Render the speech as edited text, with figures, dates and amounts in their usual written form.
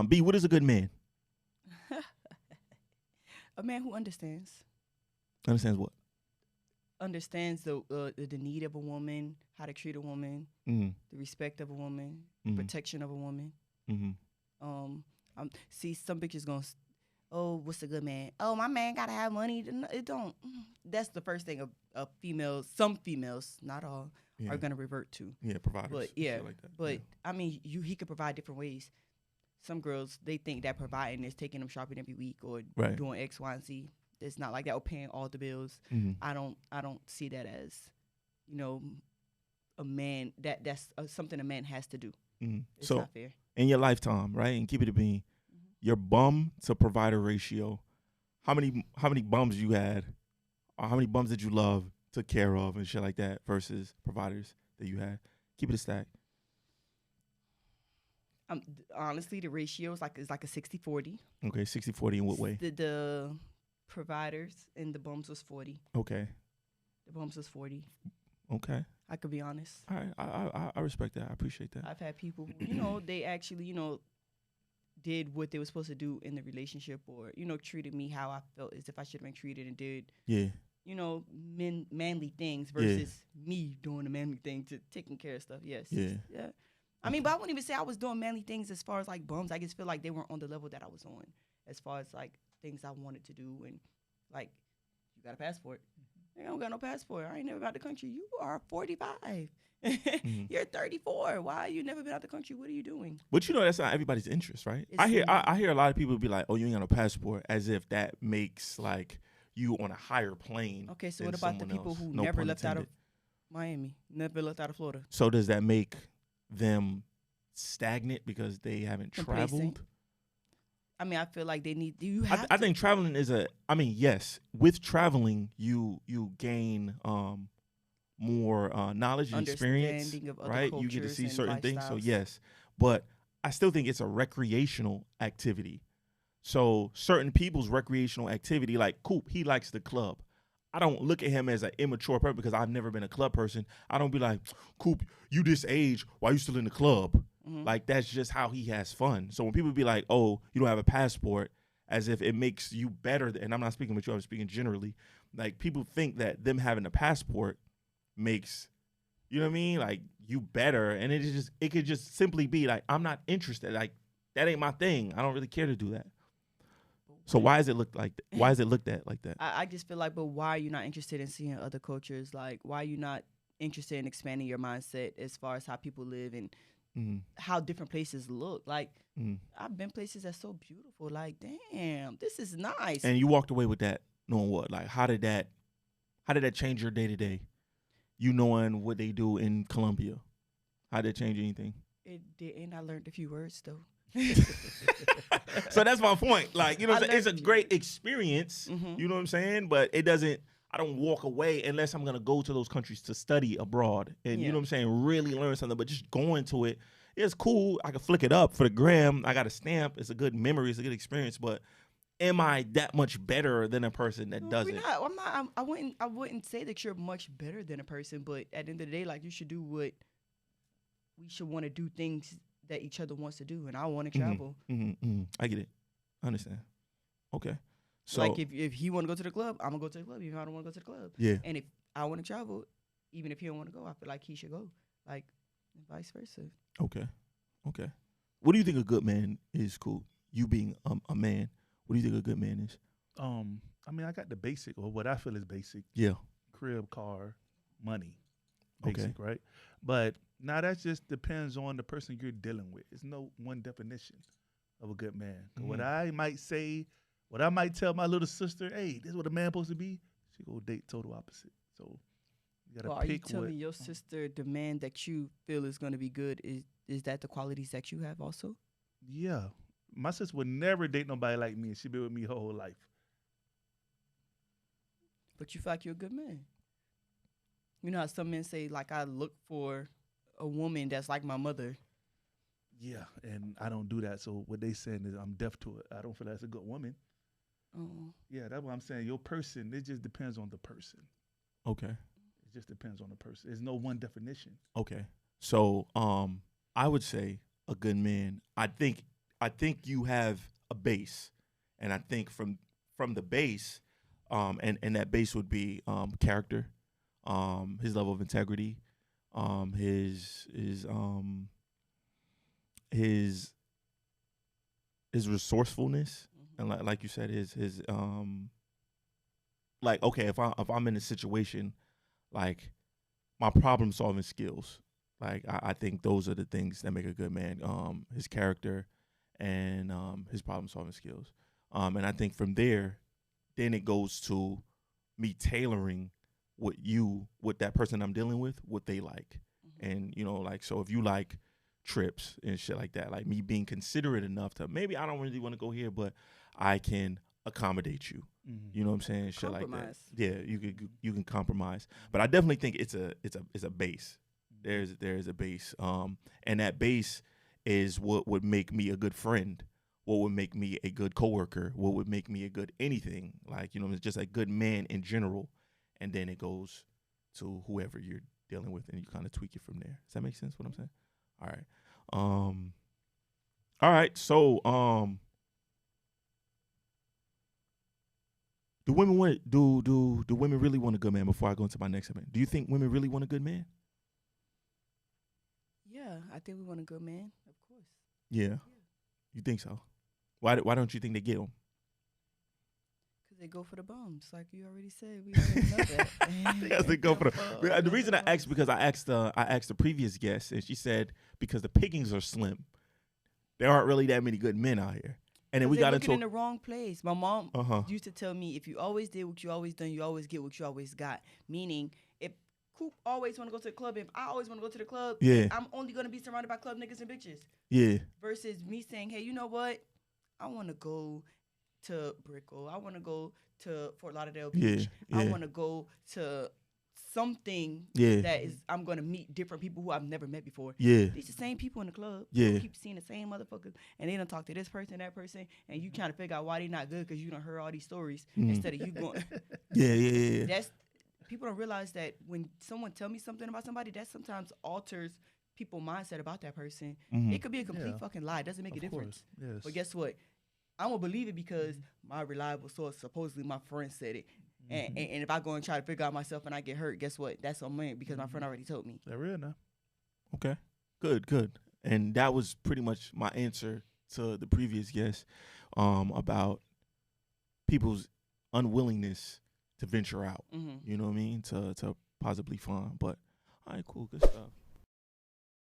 B, what is a good man? A man who understands Understands what? understands the need of a woman, how to treat a woman, Mm-hmm. the respect of a woman, the Mm-hmm. protection of a woman. Mm-hmm. See, some bitches gonna, oh, what's a good man? Oh, my man gotta have money. It don't. That's the first thing a female, some females, not all, Yeah. are gonna revert to. Yeah, providers. But and yeah, shit like that. but Yeah. I mean, he could provide different ways. Some girls, they think that providing is taking them shopping every week or Right. doing X, Y, and Z. It's not like that, or paying all the bills. Mm-hmm. I don't see that as, you know, a man that's something a man has to do. Mm-hmm. It's So not fair. in your lifetime, right, and keep it a bean, your bum to provider ratio, how many bums you had, or how many bums did you love, took care of, and shit like that, versus providers that you had? Keep it a stack. Honestly, the ratio is like a 60-40. Okay, 60-40 in what way? The providers and the bums was 40. Okay. The bums was 40. Okay. I could be honest. All right. I respect that. I appreciate that. I've had people, they actually, did what they were supposed to do in the relationship, or treated me how I felt as if I should have been treated, and did Yeah. manly things versus me doing the manly thing to taking care of stuff. Yes. Yeah. Yeah. I mean, but I wouldn't even say I was doing manly things as far as like bums. I just feel like they weren't on the level that I was on as far as like things I wanted to do. And like, you got a passport. I don't got no passport. I ain't never been out the country. You are 45. You're 34. Why you never been out the country? What are you doing? But that's not everybody's interest, right? It's I hear not. I hear a lot of people be like, "Oh, you ain't got no passport," as if that makes like you on a higher plane. Okay, so than what about the someone people else. who No never pun left out of intended. Miami, never left out of Florida? So does that make them stagnant because they haven't Complacent. traveled? I mean, I feel like they need. Do you have? I think traveling is yes, with traveling you gain more knowledge and experience, Understanding of other right? You get to cultures see and certain things. So lifestyles. yes, but I still think it's a recreational activity. So certain people's recreational activity, like Coop, he likes the club. I don't look at him as an immature person because I've never been a club person. I don't be like, Coop, you this age, why you still in the club? Like, that's just how he has fun. So when people be like, oh, you don't have a passport, as if it makes you better, and I'm not speaking with you, I'm speaking generally, like, people think that them having a passport makes, you know what I mean, like, you better, and it could just simply be like, I'm not interested, like, that ain't my thing. I don't really care to do that. So why is it looked at like that? I just feel like, but why are you not interested in seeing other cultures? Like, why are you not interested in expanding your mindset as far as how people live and how different places look? Like, I've been places that's so beautiful. Like, damn, this is nice. And you walked away with that knowing what? Like, how did that change your day to day? You knowing what they do in Colombia, how did that change anything? It didn't. I learned a few words though. So that's my point. Like, you know what I'm saying? It's a learned- great experience. You know what I'm saying? But it doesn't, I don't walk away unless I'm going to go to those countries to study abroad. And you know what I'm saying? Really learn something. But just going to it, it's cool. I can flick it up for the gram. I got a stamp. It's a good memory. It's a good experience. But am I that much better than a person that doesn't? I'm not. I wouldn't say that you're much better than a person. But at the end of the day, like, you should do what we should want to do, things that each other wants to do, and I want to travel. I get it. I understand. Okay. So like, if he want to go to the club, I'm gonna go to the club. Even if I don't want to go to the club, yeah. And if I want to travel, even if he don't want to go, I feel like he should go. Like, and vice versa. Okay. What do you think a good man is, Cool? You being a man, what do you think a good man is? I mean, I got the basic, or what I feel is basic. Yeah. Crib, car, money. Okay. Basic, right? But now that just depends on the person you're dealing with. There's no one definition of a good man. What I might say, what I might tell my little sister, hey, this is what a man supposed to be, she go date total opposite. So you gotta Well, are you pick telling what. your sister the man that you feel is gonna be good is that the qualities that you have also? Yeah. My sister would never date nobody like me, and she been with me her whole life. But you feel like you're a good man. You know how some men say, like, I look for a woman that's like my mother. Yeah, and I don't do that. So what they saying is I'm deaf to it. I don't feel that's a good woman. Oh. Yeah, that's what I'm saying. Your person, it just depends on the person. Okay. It just depends on the person. There's no one definition. Okay. So I would say a good man. I think I think you have a base, and I think from the base, and that base would be character, his level of integrity, his resourcefulness, and like you said, his like, okay, if I'm in a situation, like, my problem solving skills, like, I think those are the things that make a good man. His character and his problem solving skills. And I think from there, then it goes to me tailoring what that person I'm dealing with, what they like. And, you know, like, so if you like trips and shit like that, like me being considerate enough to, maybe I don't really want to go here, but I can accommodate you. You know what I'm saying? Shit like that. Yeah, you can compromise. But I definitely think it's a base. There's a base. And that base is what would make me a good friend, what would make me a good coworker, what would make me a good anything. Like, you know, it's just a good man in general. And then it goes to whoever you're dealing with, and you kind of tweak it from there. Does that make sense what I'm saying? All right. All right. So do women really want a good man? Before I go into my next segment, do you think women really want a good man? Yeah, I think we want a good man, of course. Yeah. You think so? Why don't you think they get them? Because they go for the bums, like you already said. We already know that. Because they go for the reason I asked, because I asked the previous guest, and she said because the pickings are slim. There aren't really that many good men out here. And then we got into in the wrong place. My mom used to tell me, if you always did what you always done, you always get what you always got. Meaning, if Coop always want to go to the club, if I always want to go to the club, I'm only going to be surrounded by club niggas and bitches. Yeah. Versus me saying, hey, you know what? I want to go to Brickell. I want to go to Fort Lauderdale Beach. Yeah. I want to go to something that is, I'm going to meet different people who I've never met before. Yeah. These the same people in the club. Yeah. You keep seeing the same motherfuckers, and they don't talk to this person, that person, and you trying to figure out why they not good because you done heard all these stories instead of you going. Yeah. People don't realize that when someone tell me something about somebody, that sometimes alters people's mindset about that person. It could be a complete fucking lie. It doesn't make a difference. Yes. But guess what? I'm going to believe it because my reliable source, supposedly my friend said it. And if I go and try to figure out myself and I get hurt, guess what? That's on me because my friend already told me. That real now. Okay. Good. And that was pretty much my answer to the previous guest about people's unwillingness to venture out. You know what I mean? To possibly find. But all right, cool, good stuff.